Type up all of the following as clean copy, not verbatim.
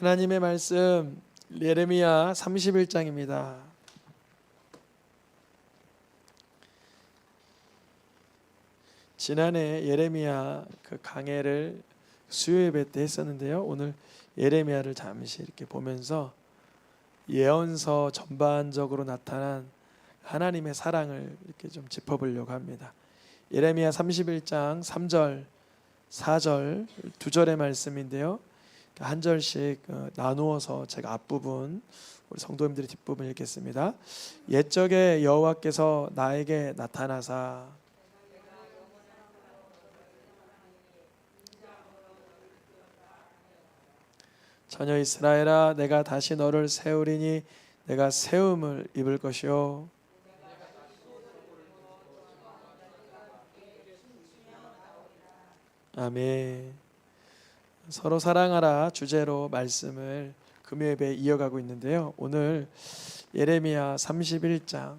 하나님의 말씀 예레미야 31장입니다. 지난해 예레미야 그 강해를 수요 예배 때 했었는데요. 오늘 예레미야를 잠시 이렇게 보면서 예언서 전반적으로 나타난 하나님의 사랑을 이렇게 좀 짚어보려고 합니다. 예레미야 31장 3절, 4절 두 절의 말씀인데요. 한 절씩 나누어서 제가 앞부분, 우리 성도님들이 뒷부분 읽겠습니다. 옛적에 여호와께서 나에게 나타나사 전혀 이스라엘아, 내가 다시 너를 세우리니 내가 세움을 입을 것이요 아멘. 서로 사랑하라 주제로 말씀을 금요예배에 이어가고 있는데요. 오늘 예레미야 31장,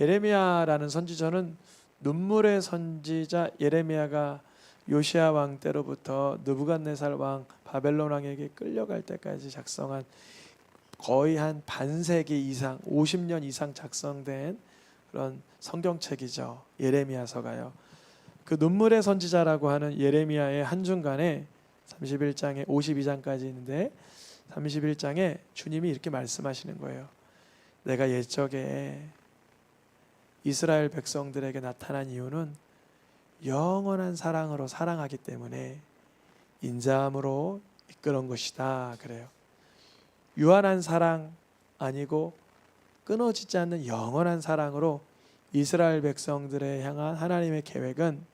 예레미야라는 선지자는 눈물의 선지자 예레미야가 요시야 왕 때로부터 느부갓네살 왕 바벨론 왕에게 끌려갈 때까지 작성한 거의 한 반세기 이상, 50년 이상 작성된 그런 성경책이죠. 예레미야서가요. 그 눈물의 선지자라고 하는 예레미야의 한중간에 31장에 52장까지 있는데 31장에 주님이 이렇게 말씀하시는 거예요. 내가 옛적에 이스라엘 백성들에게 나타난 이유는 영원한 사랑으로 사랑하기 때문에 인자함으로 이끄는 것이다 그래요. 유한한 사랑 아니고 끊어지지 않는 영원한 사랑으로 이스라엘 백성들에 향한 하나님의 계획은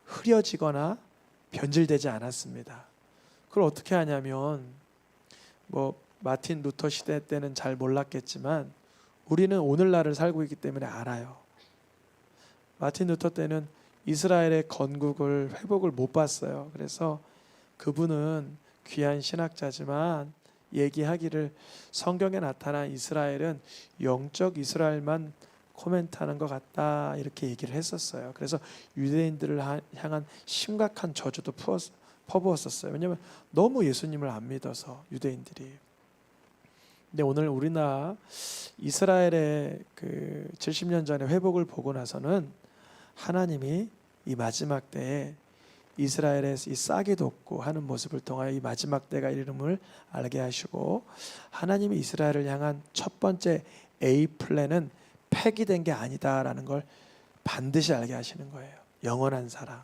흐려지거나 변질되지 않았습니다. 그걸 어떻게 하냐면 마틴 루터 시대 때는 잘 몰랐겠지만 우리는 오늘날을 살고 있기 때문에 알아요. 마틴 루터 때는 이스라엘의 건국을 회복을 못 봤어요. 그래서 그분은 귀한 신학자지만 얘기하기를 성경에 나타난 이스라엘은 영적 이스라엘만 코멘트하는 것 같다 이렇게 얘기를 했었어요. 그래서 유대인들을 향한 심각한 저주도 퍼부었었어요. 왜냐하면 너무 예수님을 안 믿어서 유대인들이. 근데 오늘 우리나라 이스라엘의 그 70년 전에 회복을 보고 나서는 하나님이 이 마지막 때에 이스라엘의 이 싹이 돋고 하는 모습을 통하여 이 마지막 때가 이름을 알게 하시고 하나님이 이스라엘을 향한 첫 번째 A 플랜은 폐기된 게 아니다라는 걸 반드시 알게 하시는 거예요. 영원한 사랑.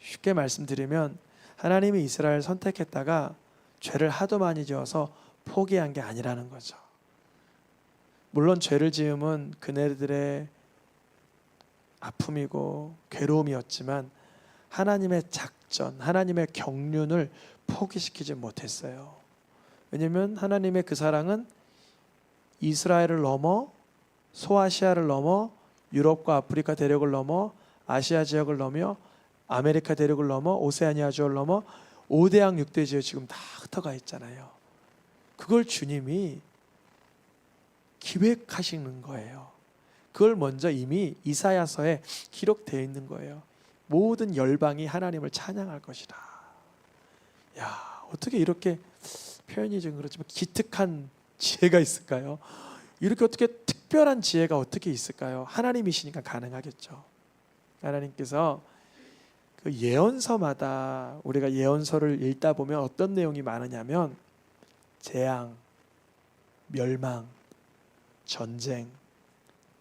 쉽게 말씀드리면 하나님이 이스라엘을 선택했다가 죄를 하도 많이 지어서 포기한 게 아니라는 거죠. 물론 죄를 지음은 그네들의 아픔이고 괴로움이었지만 하나님의 작전, 하나님의 경륜을 포기시키지 못했어요. 왜냐하면 하나님의 그 사랑은 이스라엘을 넘어 소아시아를 넘어 유럽과 아프리카 대륙을 넘어 아시아 지역을 넘어 아메리카 대륙을 넘어 오세아니아 지역을 넘어 5대양 6대 지역 지금 다 흩어가 있잖아요. 그걸 주님이 기획하시는 거예요. 그걸 먼저 이미 이사야서에 기록되어 있는 거예요. 모든 열방이 하나님을 찬양할 것이다. 야, 어떻게 이렇게 표현이 좀 그렇지만 기특한 지혜가 있을까요? 이렇게 어떻게 특별한 지혜가 어떻게 있을까요? 하나님이시니까 가능하겠죠. 하나님께서 그 예언서마다 우리가 예언서를 읽다 보면 어떤 내용이 많으냐면 재앙, 멸망, 전쟁,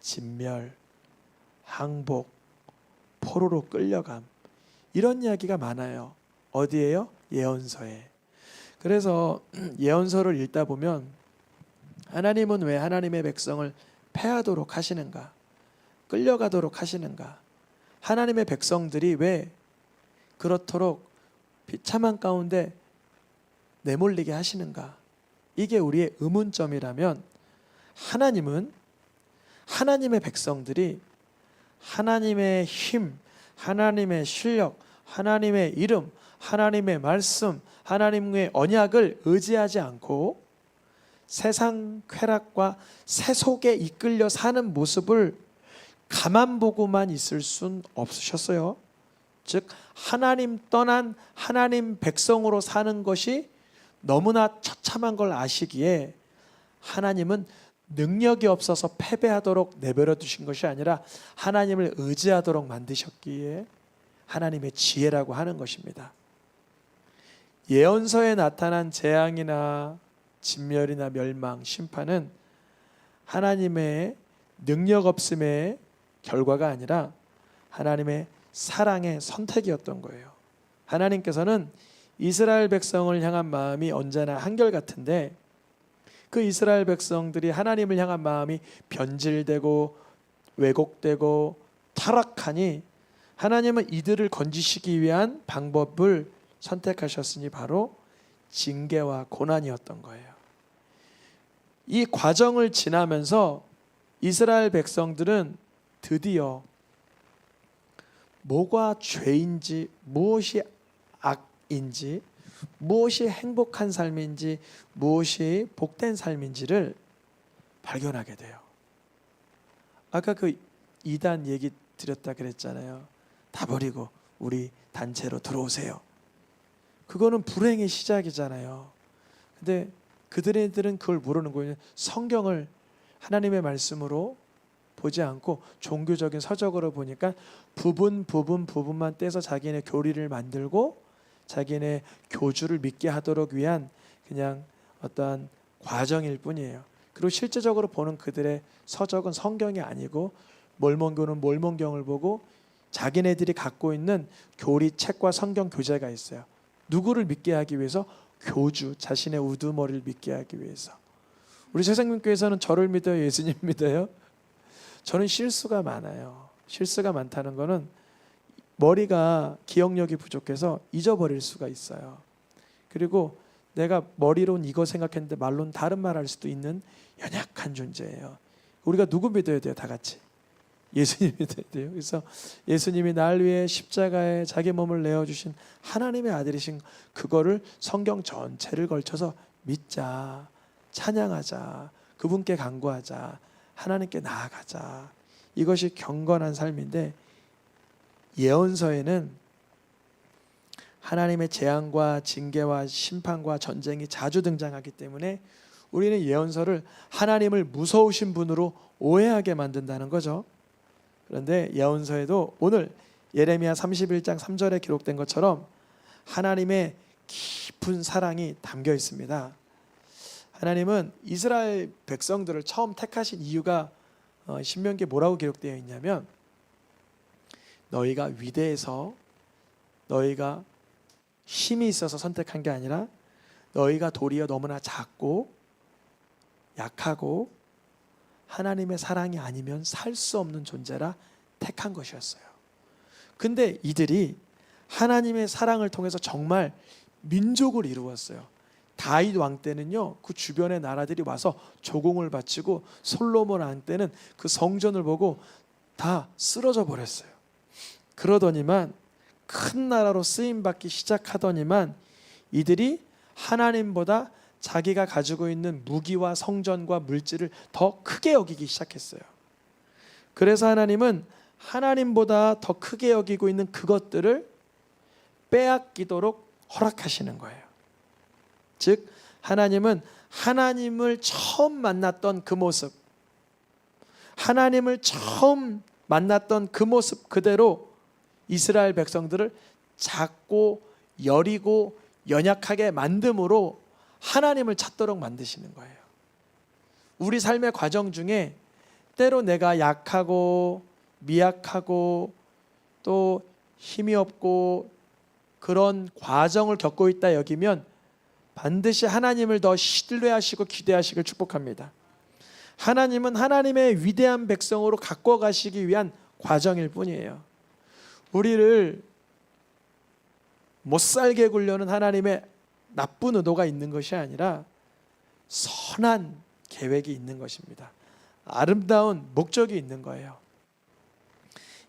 진멸, 항복, 포로로 끌려감 이런 이야기가 많아요. 어디에요? 예언서에. 그래서 예언서를 읽다 보면 하나님은 왜 하나님의 백성을 패하도록 하시는가? 끌려가도록 하시는가? 하나님의 백성들이 왜 그렇도록 비참한 가운데 내몰리게 하시는가? 이게 우리의 의문점이라면 하나님은 하나님의 백성들이 하나님의 힘, 하나님의 실력, 하나님의 이름, 하나님의 말씀, 하나님의 언약을 의지하지 않고 세상 쾌락과 세속에 이끌려 사는 모습을 가만 보고만 있을 순 없으셨어요. 즉 하나님 떠난 하나님 백성으로 사는 것이 너무나 처참한 걸 아시기에 하나님은 능력이 없어서 패배하도록 내버려 두신 것이 아니라 하나님을 의지하도록 만드셨기에 하나님의 지혜라고 하는 것입니다. 예언서에 나타난 재앙이나 진멸이나 멸망, 심판은 하나님의 능력 없음의 결과가 아니라 하나님의 사랑의 선택이었던 거예요. 하나님께서는 이스라엘 백성을 향한 마음이 언제나 한결같은데 그 이스라엘 백성들이 하나님을 향한 마음이 변질되고 왜곡되고 타락하니 하나님은 이들을 건지시기 위한 방법을 선택하셨으니 바로 징계와 고난이었던 거예요. 이 과정을 지나면서 이스라엘 백성들은 드디어 뭐가 죄인지, 무엇이 악인지, 무엇이 행복한 삶인지, 무엇이 복된 삶인지를 발견하게 돼요. 아까 그 이단 얘기 드렸다 그랬잖아요. 다 버리고 우리 단체로 들어오세요. 그거는 불행의 시작이잖아요. 근데 그들은 그걸 모르는 거예요. 성경을 하나님의 말씀으로 보지 않고 종교적인 서적으로 보니까 부분만 떼서 자기네 교리를 만들고 자기네 교주를 믿게 하도록 위한 그냥 어떠한 과정일 뿐이에요. 그리고 실제적으로 보는 그들의 서적은 성경이 아니고 몰몬교는 몰몬경을 보고 자기네들이 갖고 있는 교리 책과 성경 교재가 있어요. 누구를 믿게 하기 위해서? 교주, 자신의 우두머리를 믿게 하기 위해서. 우리 새생명교회에서는 저를 믿어요? 예수님 믿어요? 저는 실수가 많아요. 실수가 많다는 거는 머리가 기억력이 부족해서 잊어버릴 수가 있어요. 그리고 내가 머리로는 이거 생각했는데 말로는 다른 말 할 수도 있는 연약한 존재예요. 우리가 누구 믿어야 돼요? 다 같이 예수님 믿어야 돼요. 그래서 예수님이 날 위해 십자가에 자기 몸을 내어주신 하나님의 아들이신 그거를 성경 전체를 걸쳐서 믿자, 찬양하자, 그분께 간구하자, 하나님께 나아가자. 이것이 경건한 삶인데 예언서에는 하나님의 재앙과 징계와 심판과 전쟁이 자주 등장하기 때문에 우리는 예언서를 하나님을 무서우신 분으로 오해하게 만든다는 거죠. 그런데 예언서에도 오늘 예레미야 31장 3절에 기록된 것처럼 하나님의 깊은 사랑이 담겨 있습니다. 하나님은 이스라엘 백성들을 처음 택하신 이유가 신명기에 뭐라고 기록되어 있냐면 너희가 위대해서 너희가 힘이 있어서 선택한 게 아니라 너희가 도리어 너무나 작고 약하고 하나님의 사랑이 아니면 살 수 없는 존재라 택한 것이었어요. 근데 이들이 하나님의 사랑을 통해서 정말 민족을 이루었어요. 다윗 왕 때는요, 그 주변의 나라들이 와서 조공을 바치고 솔로몬 왕 때는 그 성전을 보고 다 쓰러져 버렸어요. 그러더니만 큰 나라로 쓰임 받기 시작하더니만 이들이 하나님보다 자기가 가지고 있는 무기와 성전과 물질을 더 크게 여기기 시작했어요. 그래서 하나님은 하나님보다 더 크게 여기고 있는 그것들을 빼앗기도록 허락하시는 거예요. 즉 하나님은 하나님을 처음 만났던 그 모습, 하나님을 처음 만났던 그 모습 그대로 이스라엘 백성들을 작고 여리고 연약하게 만듦으로 하나님을 찾도록 만드시는 거예요. 우리 삶의 과정 중에 때로 내가 약하고 미약하고 또 힘이 없고 그런 과정을 겪고 있다 여기면 반드시 하나님을 더 신뢰하시고 기대하시길 축복합니다. 하나님은 하나님의 위대한 백성으로 갖고 가시기 위한 과정일 뿐이에요. 우리를 못 살게 굴려는 하나님의 나쁜 의도가 있는 것이 아니라 선한 계획이 있는 것입니다. 아름다운 목적이 있는 거예요.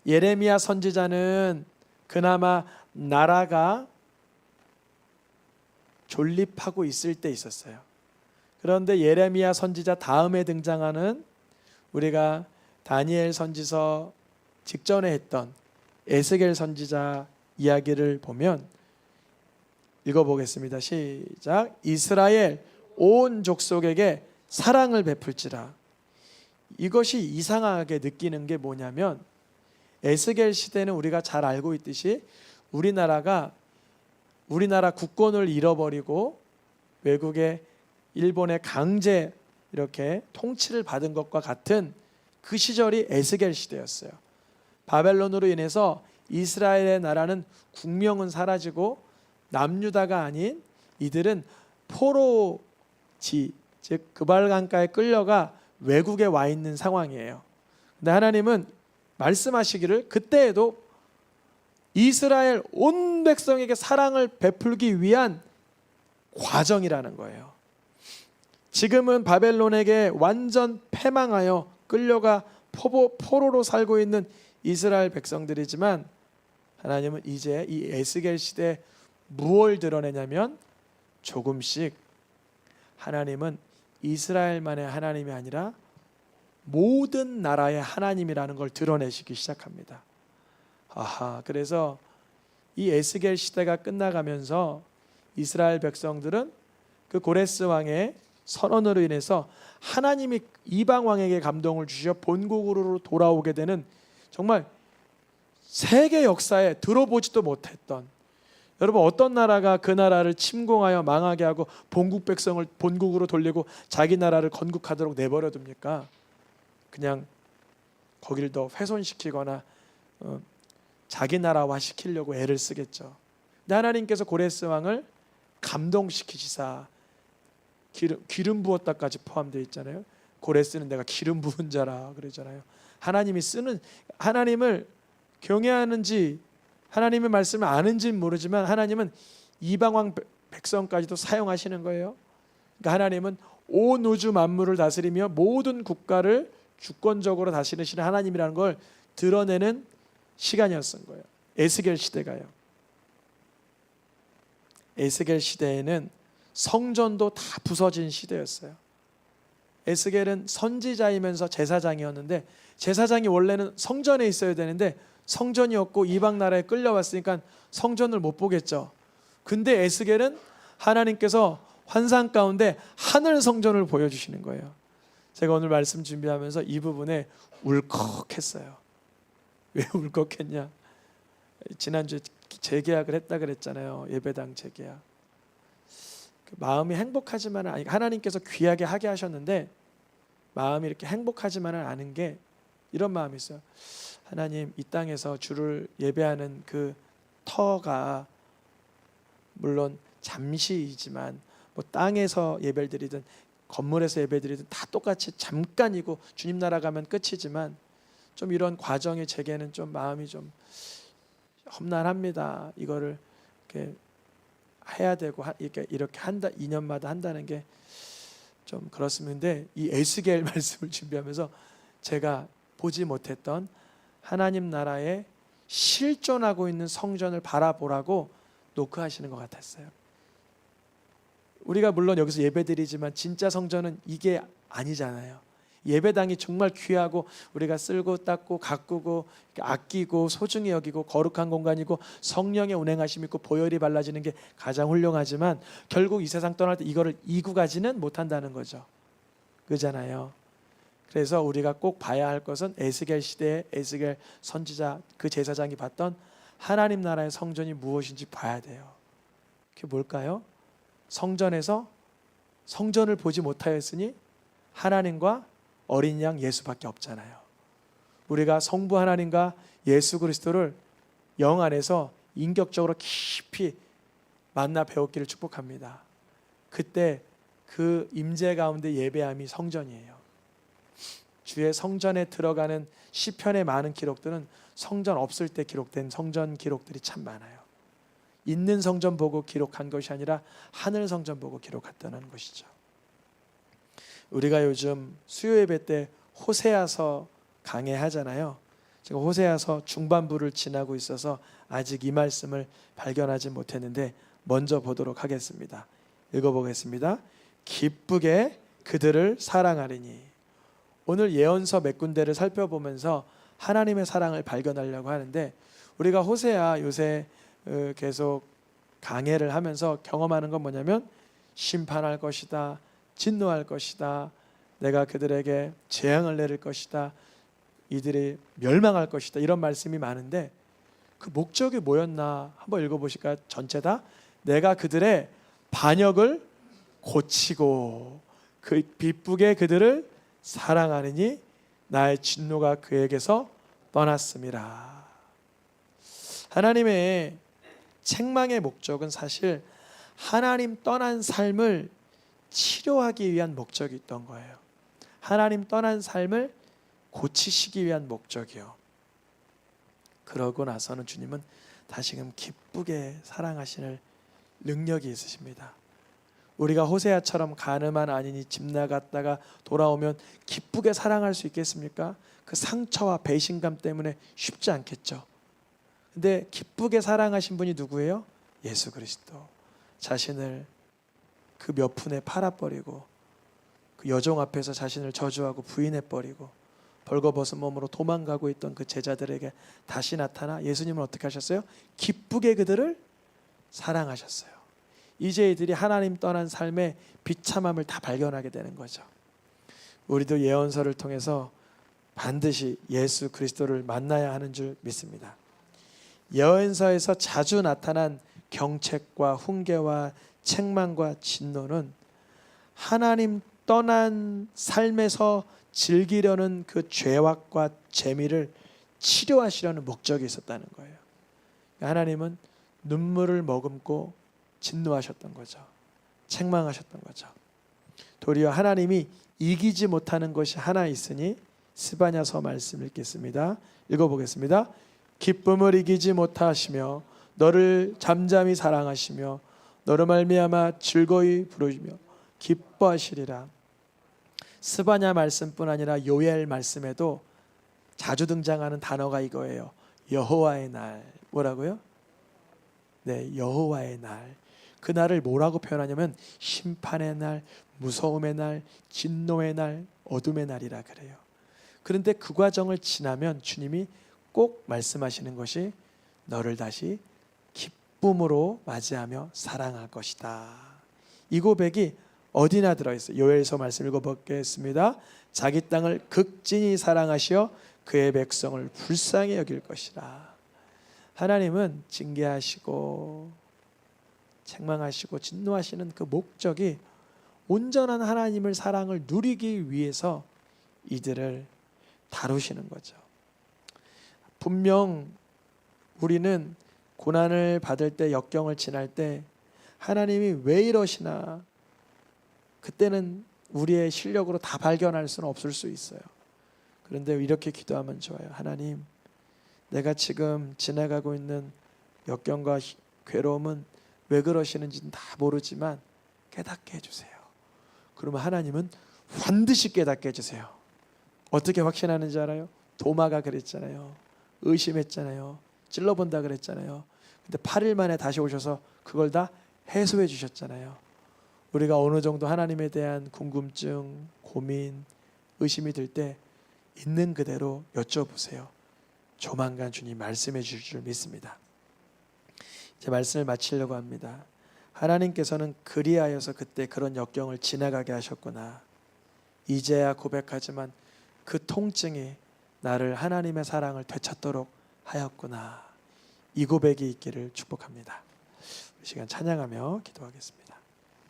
예레미야 선지자는 그나마 나라가 존립하고 있을 때 있었어요. 그런데 예레미야 선지자 다음에 등장하는 우리가 다니엘 선지서 직전에 했던 에스겔 선지자, 이야기를 보면 읽어보겠습니다. 시작. 이스라엘 온 족속에게 사랑을 베풀지라. 이것이 이상하게 느끼는 게 뭐냐면 에스겔 시대는 우리가 잘 알고 있듯이 우리나라 국권을 잃어버리고 외국의 일본의 강제 이렇게 통치를 받은 것과 같은 그 시절이 에스겔 시대였어요. 바벨론으로 인해서 이스라엘의 나라는 국명은 사라지고 남유다가 아닌 이들은 포로지, 즉 그발강가에 끌려가 외국에 와 있는 상황이에요. 근데 하나님은 말씀하시기를 그때에도 이스라엘 온 백성에게 사랑을 베풀기 위한 과정이라는 거예요. 지금은 바벨론에게 완전 패망하여 끌려가 포로로 살고 있는 이스라엘 백성들이지만 하나님은 이제 이 에스겔 시대에 무엇을 드러내냐면 조금씩 하나님은 이스라엘만의 하나님이 아니라 모든 나라의 하나님이라는 걸 드러내시기 시작합니다. 그래서 이 에스겔 시대가 끝나가면서 이스라엘 백성들은 그 고레스 왕의 선언으로 인해서 하나님이 이방 왕에게 감동을 주셔 본국으로 돌아오게 되는 정말 세계 역사에 들어보지도 못했던, 여러분 어떤 나라가 그 나라를 침공하여 망하게 하고 본국 백성을 본국으로 돌리고 자기 나라를 건국하도록 내버려 둡니까? 그냥 거기를 더 훼손시키거나 자기 나라화 시키려고 애를 쓰겠죠. 근데 하나님께서 고레스 왕을 감동시키시사 기름 부었다까지 포함되어 있잖아요. 고레스는 내가 기름 부은 자라 그러잖아요. 하나님이 쓰는, 하나님을 경외하는지 하나님의 말씀을 아는지는 모르지만 하나님은 이방왕 백성까지도 사용하시는 거예요. 그러니까 하나님은 온 우주 만물을 다스리며 모든 국가를 주권적으로 다스리시는 하나님이라는 걸 드러내는 시간이었던 거예요. 에스겔 시대가요. 에스겔 시대에는 성전도 다 부서진 시대였어요. 에스겔은 선지자이면서 제사장이었는데 제사장이 원래는 성전에 있어야 되는데 성전이 없고 이방 나라에 끌려왔으니까 성전을 못 보겠죠. 근데 에스겔은 하나님께서 환상 가운데 하늘 성전을 보여주시는 거예요. 제가 오늘 말씀 준비하면서 이 부분에 울컥했어요. 왜 울컥했냐? 지난주에 재계약을 했다 그랬잖아요. 예배당 재계약. 마음이 행복하지만은, 하나님께서 귀하게 하게 하셨는데 마음이 이렇게 행복하지만은 않은 게 이런 마음이 있어요. 하나님, 이 땅에서 주를 예배하는 그 터가 물론 잠시이지만 뭐 땅에서 예배를 드리든 건물에서 예배 드리든 다 똑같이 잠깐이고 주님 나라 가면 끝이지만 좀 이런 과정의 제게는 좀 마음이 좀 험난합니다. 이거를 이렇게 해야 되고 이렇게 한다, 2년마다 한다는 게 좀 그렇습니다. 이 에스겔 말씀을 준비하면서 제가 보지 못했던 하나님 나라에 실존하고 있는 성전을 바라보라고 노크하시는 것 같았어요. 우리가 물론 여기서 예배드리지만 진짜 성전은 이게 아니잖아요. 예배당이 정말 귀하고 우리가 쓸고 닦고 가꾸고 아끼고 소중히 여기고 거룩한 공간이고 성령의 운행하심이 있고 보혈이 발라지는 게 가장 훌륭하지만 결국 이 세상 떠날 때 이거를 이고 가지는 못한다는 거죠. 그잖아요. 그래서 우리가 꼭 봐야 할 것은 에스겔 시대의 에스겔 선지자 그 제사장이 봤던 하나님 나라의 성전이 무엇인지 봐야 돼요. 그게 뭘까요? 성전에서 성전을 보지 못하였으니 하나님과 어린 양 예수밖에 없잖아요. 우리가 성부 하나님과 예수 그리스도를 영 안에서 인격적으로 깊이 만나 배웠기를 축복합니다. 그때 그 임재 가운데 예배함이 성전이에요. 주의 성전에 들어가는 시편의 많은 기록들은 성전 없을 때 기록된 성전 기록들이 참 많아요. 있는 성전 보고 기록한 것이 아니라 하늘 성전 보고 기록했다는 것이죠. 우리가 요즘 수요 예배 때 호세아서 강해하잖아요. 제가 호세아서 중반부를 지나고 있어서 아직 이 말씀을 발견하지 못했는데 먼저 보도록 하겠습니다. 읽어보겠습니다. 기쁘게 그들을 사랑하리니. 오늘 예언서 몇 군데를 살펴보면서 하나님의 사랑을 발견하려고 하는데 우리가 호세아 요새 계속 강해를 하면서 경험하는 건 뭐냐면 심판할 것이다, 진노할 것이다, 내가 그들에게 재앙을 내릴 것이다, 이들이 멸망할 것이다, 이런 말씀이 많은데 그 목적이 뭐였나 한번 읽어보실까요? 전체 다 내가 그들의 반역을 고치고 그 기쁘게 그들을 사랑하느니 나의 진노가 그에게서 떠났음이라. 하나님의 책망의 목적은 사실 하나님 떠난 삶을 치료하기 위한 목적이 있던 거예요. 하나님 떠난 삶을 고치시기 위한 목적이요. 그러고 나서는 주님은 다시금 기쁘게 사랑하시는 능력이 있으십니다. 우리가 호세아처럼 가늠한 아니니 집 나갔다가 돌아오면 기쁘게 사랑할 수 있겠습니까? 그 상처와 배신감 때문에 쉽지 않겠죠. 근데 기쁘게 사랑하신 분이 누구예요? 예수 그리스도. 자신을 그 몇 푼에 팔아버리고 그 여종 앞에서 자신을 저주하고 부인해버리고 벌거벗은 몸으로 도망가고 있던 그 제자들에게 다시 나타나 예수님은 어떻게 하셨어요? 기쁘게 그들을 사랑하셨어요. 이제 이들이 하나님 떠난 삶의 비참함을 다 발견하게 되는 거죠. 우리도 예언서를 통해서 반드시 예수 그리스도를 만나야 하는 줄 믿습니다. 예언서에서 자주 나타난 경책과 훈계와 책망과 진노는 하나님 떠난 삶에서 즐기려는 그 죄악과 재미를 치료하시려는 목적이 있었다는 거예요. 하나님은 눈물을 머금고 진노하셨던 거죠. 책망하셨던 거죠. 도리어 하나님이 이기지 못하는 것이 하나 있으니 스바냐서 말씀 읽겠습니다. 읽어보겠습니다. 기쁨을 이기지 못하시며 너를 잠잠히 사랑하시며 너로 말미암아 즐거이 부르시며 기뻐하시리라. 스바냐 말씀뿐 아니라 요엘 말씀에도 자주 등장하는 단어가 이거예요. 여호와의 날. 뭐라고요? 네, 여호와의 날. 그 날을 뭐라고 표현하냐면 심판의 날, 무서움의 날, 진노의 날, 어둠의 날이라 그래요. 그런데 그 과정을 지나면 주님이 꼭 말씀하시는 것이 너를 다시 기쁨으로 맞이하며 사랑할 것이다. 이 고백이 어디나 들어있어요. 요엘서 말씀 읽어보겠습니다. 자기 땅을 극진히 사랑하시어 그의 백성을 불쌍히 여길 것이라. 하나님은 징계하시고 책망하시고 진노하시는 그 목적이 온전한 하나님을 사랑을 누리기 위해서 이들을 다루시는 거죠. 분명 우리는 고난을 받을 때, 역경을 지날 때 하나님이 왜 이러시나, 그때는 우리의 실력으로 다 발견할 수는 없을 수 있어요. 그런데 이렇게 기도하면 좋아요. 하나님, 내가 지금 지나가고 있는 역경과 괴로움은 왜 그러시는지는 다 모르지만 깨닫게 해주세요. 그러면 하나님은 반드시 깨닫게 해주세요. 어떻게 확신하는지 알아요? 도마가 그랬잖아요. 의심했잖아요. 찔러본다 그랬잖아요. 근데 8일 만에 다시 오셔서 그걸 다 해소해 주셨잖아요. 우리가 어느 정도 하나님에 대한 궁금증, 고민, 의심이 들 때 있는 그대로 여쭤보세요. 조만간 주님 말씀해 주실 줄 믿습니다. 제 말씀을 마치려고 합니다. 하나님께서는 그리하여서 그때 그런 역경을 지나가게 하셨구나. 이제야 고백하지만 그 통증이 나를 하나님의 사랑을 되찾도록 하였구나. 이 고백이 있기를 축복합니다. 이 시간 찬양하며 기도하겠습니다.